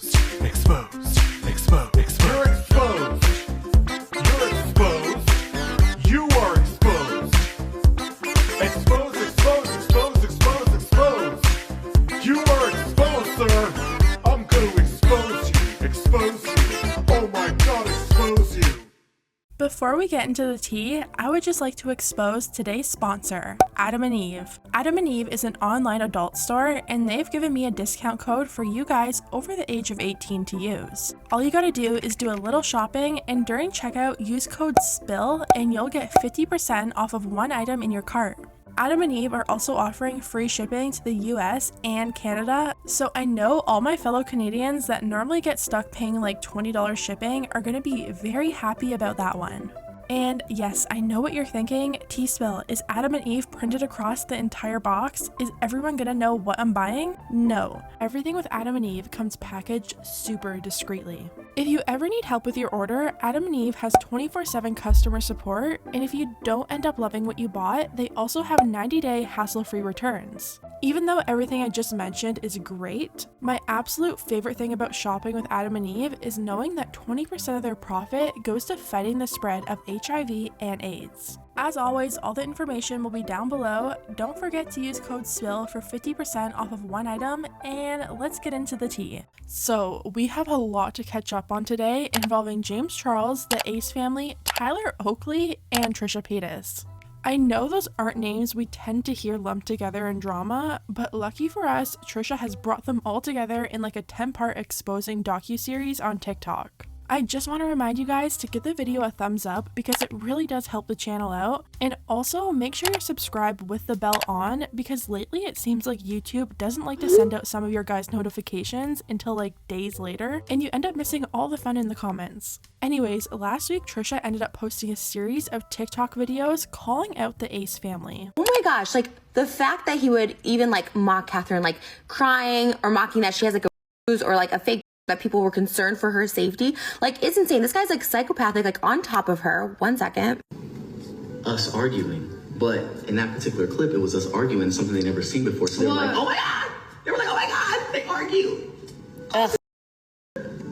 Exposed. Exposed. Exposed. You're exposed. You're exposed. You are exposed. Exposed, exposed, exposed, exposed, exposed. You are exposed, sir. I'm going to expose you. Expose you. Oh my God, expose you. Before we get into the tea, I would just like to expose today's sponsor, Adam and Eve. Adam and Eve is an online adult store, and they've given me a discount code for you guys over the age of 18 to use. All you gotta do is do a little shopping, and during checkout, use code SPILL, and you'll get 50% off of one item in your cart. Adam and Eve are also offering free shipping to the US and Canada, so I know all my fellow Canadians that normally get stuck paying like $20 shipping are going to be very happy about that one. And yes, I know what you're thinking. T-Spill, is Adam and Eve printed across the entire box? Is everyone gonna know what I'm buying? No. Everything with Adam and Eve comes packaged super discreetly. If you ever need help with your order, Adam and Eve has 24/7 customer support, and if you don't end up loving what you bought, they also have 90-day hassle-free returns. Even though everything I just mentioned is great, my absolute favorite thing about shopping with Adam and Eve is knowing that 20% of their profit goes to fighting the spread of HIV and AIDS. As always, all the information will be down below. Don't forget to use code SPILL for 50% off of one item, and let's get into the tea. So, we have a lot to catch up on today involving James Charles, the Ace family, Tyler Oakley, and Trisha Paytas. I know those aren't names we tend to hear lumped together in drama, but lucky for us, Trisha has brought them all together in like a 10-part exposing docuseries on TikTok. I just want to remind you guys to give the video a thumbs up because it really does help the channel out, and also make sure you're subscribed with the bell on because lately it seems like YouTube doesn't like to send out some of your guys' notifications until like days later, and you end up missing all the fun in the comments. Anyways, last week Trisha ended up posting a series of TikTok videos calling out the Ace family. Oh my gosh, like the fact that he would even like mock Catherine, like crying or mocking that she has like a bruise or like a fake that people were concerned for her safety. Like, it's insane. This guy's like psychopathic, like on top of her. 1 second. Us arguing, but in that particular clip, it was us arguing something they never seen before. So they were like, oh my God. They were like, oh my God, they argue. Ugh.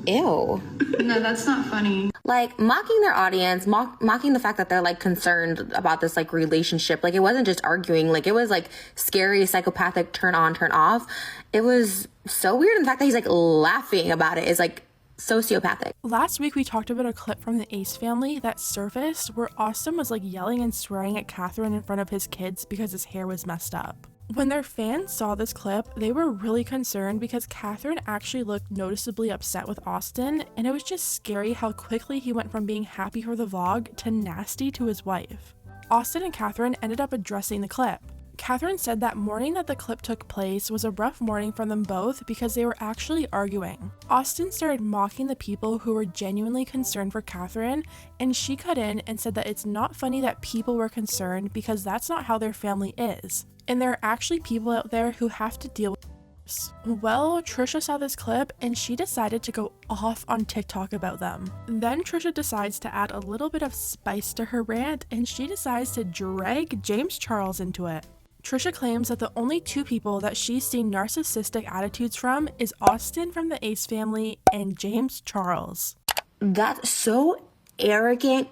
Ew. No, that's not funny. Like mocking their audience, mocking the fact that they're like concerned about this like relationship. Like it wasn't just arguing, like it was like scary, psychopathic, turn on, turn off. It was so weird. And the fact that he's like laughing about it is like sociopathic. Last week we talked about a clip from the Ace family that surfaced where Austin was like yelling and swearing at Catherine in front of his kids because his hair was messed up. When their fans saw this clip, they were really concerned because Catherine actually looked noticeably upset with Austin, and it was just scary how quickly he went from being happy for the vlog to nasty to his wife. Austin and Catherine ended up addressing the clip. Catherine said that morning that the clip took place was a rough morning for them both because they were actually arguing. Austin started mocking the people who were genuinely concerned for Catherine, and she cut in and said that it's not funny that people were concerned because that's not how their family is. And there are actually people out there who have to deal with this. Well, Trisha saw this clip and she decided to go off on TikTok about them. Then Trisha decides to add a little bit of spice to her rant and she decides to drag James Charles into it. Trisha claims that the only two people that she's seen narcissistic attitudes from is Austin from the Ace family and James Charles. That's so arrogant,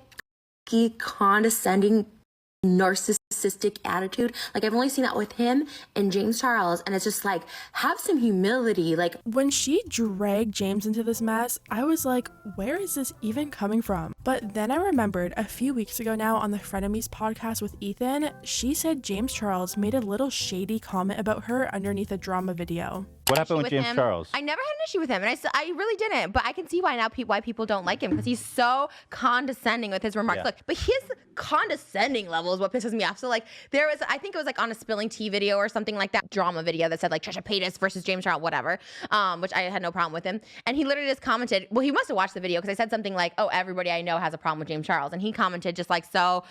condescending, narcissistic attitude. Like I've only seen that with him and James Charles, and it's just like, have some humility. Like when she dragged James into this mess, I was like, where is this even coming from? But then I remembered a few weeks ago now on the Frenemies podcast with Ethan, she said James Charles made a little shady comment about her underneath a drama video. What happened with James Charles? I never had an issue with him, and I really didn't. But I can see why now why people don't like him because he's so condescending with his remarks. Yeah. Look, but his condescending level is what pisses me off. So like there was, I think it was like on a spilling tea video or something like that, drama video that said like Trisha Paytas versus James Charles, whatever. Which I had no problem with him, and he literally just commented. Well, he must have watched the video because I said something like, "Oh, everybody I know has a problem with James Charles," and he commented just so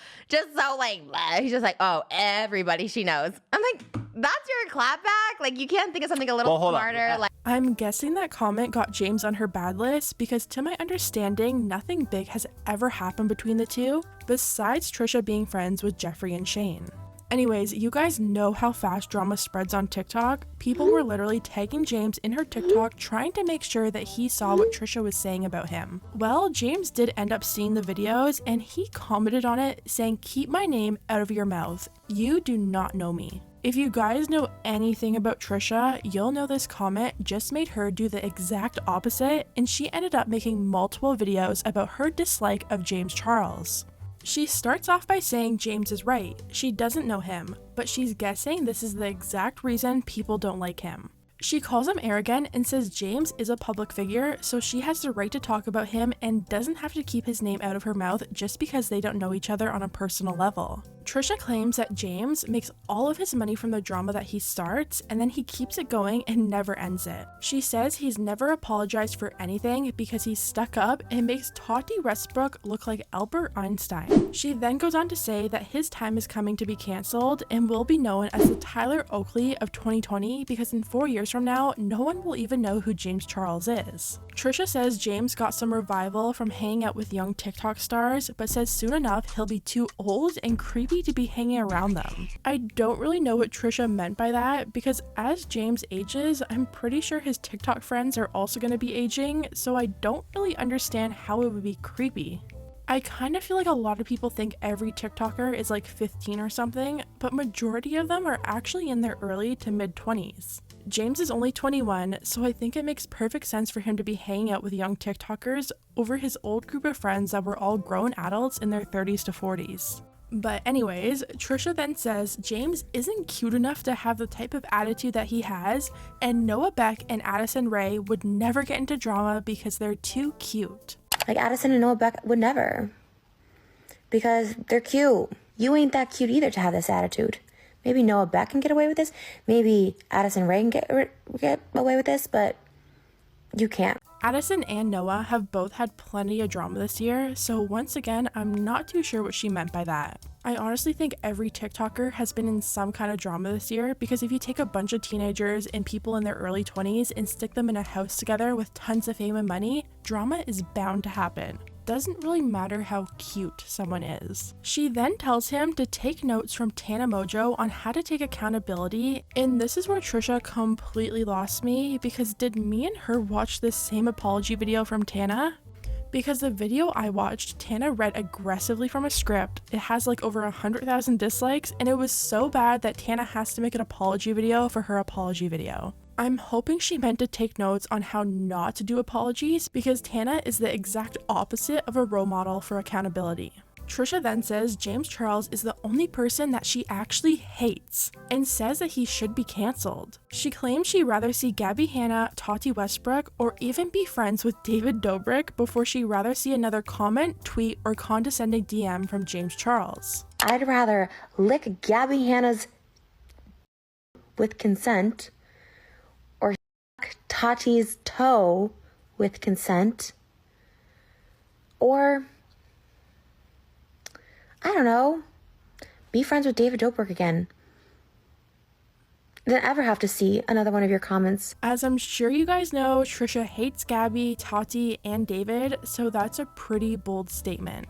like blah. He's just like, "Oh, everybody she knows." I'm like, that's your clapback? Like you can't think of something a little smarter? Like I'm guessing that comment got James on her bad list because to my understanding, nothing big has ever happened between the two besides Trisha being friends with Jeffree and Shane. Anyways, you guys know how fast drama spreads on TikTok. People were literally tagging James in her TikTok trying to make sure that he saw what Trisha was saying about him. Well, James did end up seeing the videos and he commented on it saying, "Keep my name out of your mouth. You do not know me." If you guys know anything about Trisha, you'll know this comment just made her do the exact opposite, and she ended up making multiple videos about her dislike of James Charles. She starts off by saying James is right, she doesn't know him, but she's guessing this is the exact reason people don't like him. She calls him arrogant and says James is a public figure, so she has the right to talk about him and doesn't have to keep his name out of her mouth just because they don't know each other on a personal level. Trisha claims that James makes all of his money from the drama that he starts, and then he keeps it going and never ends it. She says he's never apologized for anything because he's stuck up and makes Tati Westbrook look like Albert Einstein. She then goes on to say that his time is coming to be cancelled and will be known as the Tyler Oakley of 2020 because in 4 years from now, no one will even know who James Charles is. Trisha says James got some revival from hanging out with young TikTok stars, but says soon enough he'll be too old and creepy to be hanging around them. I don't really know what Trisha meant by that because as James ages, I'm pretty sure his TikTok friends are also going to be aging, so I don't really understand how it would be creepy. I kind of feel like a lot of people think every TikToker is like 15 or something, but majority of them are actually in their early to mid 20s. James is only 21, so I think it makes perfect sense for him to be hanging out with young TikTokers over his old group of friends that were all grown adults in their 30s to 40s. But anyways, Trisha then says James isn't cute enough to have the type of attitude that he has, and Noah Beck and Addison Rae would never get into drama because they're too cute. Like Addison and Noah Beck would never. Because they're cute. You ain't that cute either to have this attitude. Maybe Noah Beck can get away with this. Maybe Addison Rae can get away with this, but you can't. Addison and Noah have both had plenty of drama this year, so once again, I'm not too sure what she meant by that. I honestly think every TikToker has been in some kind of drama this year because if you take a bunch of teenagers and people in their early 20s and stick them in a house together with tons of fame and money, drama is bound to happen. Doesn't really matter how cute someone is. She then tells him to take notes from Tana Mongeau on how to take accountability, and this is where Trisha completely lost me because did me and her watch this same apology video from Tana? Because the video I watched, Tana read aggressively from a script. It has like over 100,000 dislikes, and it was so bad that Tana has to make an apology video for her apology video. I'm hoping she meant to take notes on how not to do apologies because Tana is the exact opposite of a role model for accountability. Trisha then says James Charles is the only person that she actually hates and says that he should be cancelled. She claims she'd rather see Gabby Hanna, Tati Westbrook, or even be friends with David Dobrik before she'd rather see another comment, tweet, or condescending DM from James Charles. I'd rather lick Gabby Hanna's with consent or Tati's toe with consent, or I don't know, be friends with David Dobrik again, than ever have to see another one of your comments. As I'm sure you guys know, Trisha hates Gabby, Tati, and David, so that's a pretty bold statement.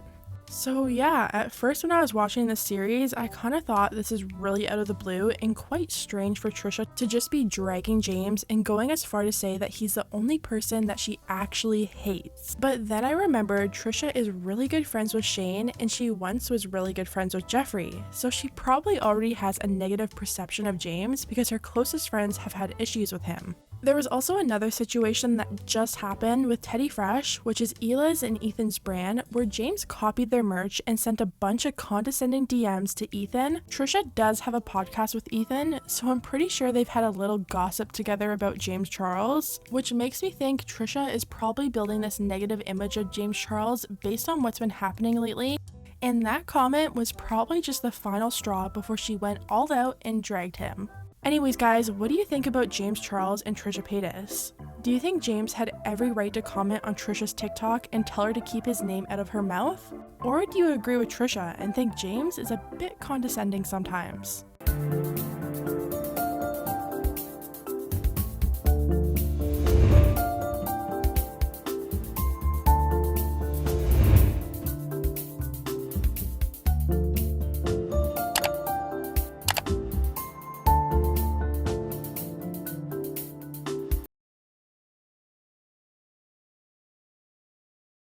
So yeah, at first when I was watching this series, I kind of thought this is really out of the blue and quite strange for Trisha to just be dragging James and going as far to say that he's the only person that she actually hates. But then I remembered Trisha is really good friends with Shane and she once was really good friends with Jeffree, so she probably already has a negative perception of James because her closest friends have had issues with him. There was also another situation that just happened with Teddy Fresh, which is Hila's and Ethan's brand, where James copied their merch and sent a bunch of condescending DMs to Ethan. Trisha does have a podcast with Ethan, so I'm pretty sure they've had a little gossip together about James Charles, which makes me think Trisha is probably building this negative image of James Charles based on what's been happening lately. And that comment was probably just the final straw before she went all out and dragged him. Anyways guys, what do you think about James Charles and Trisha Paytas? Do you think James had every right to comment on Trisha's TikTok and tell her to keep his name out of her mouth? Or do you agree with Trisha and think James is a bit condescending sometimes?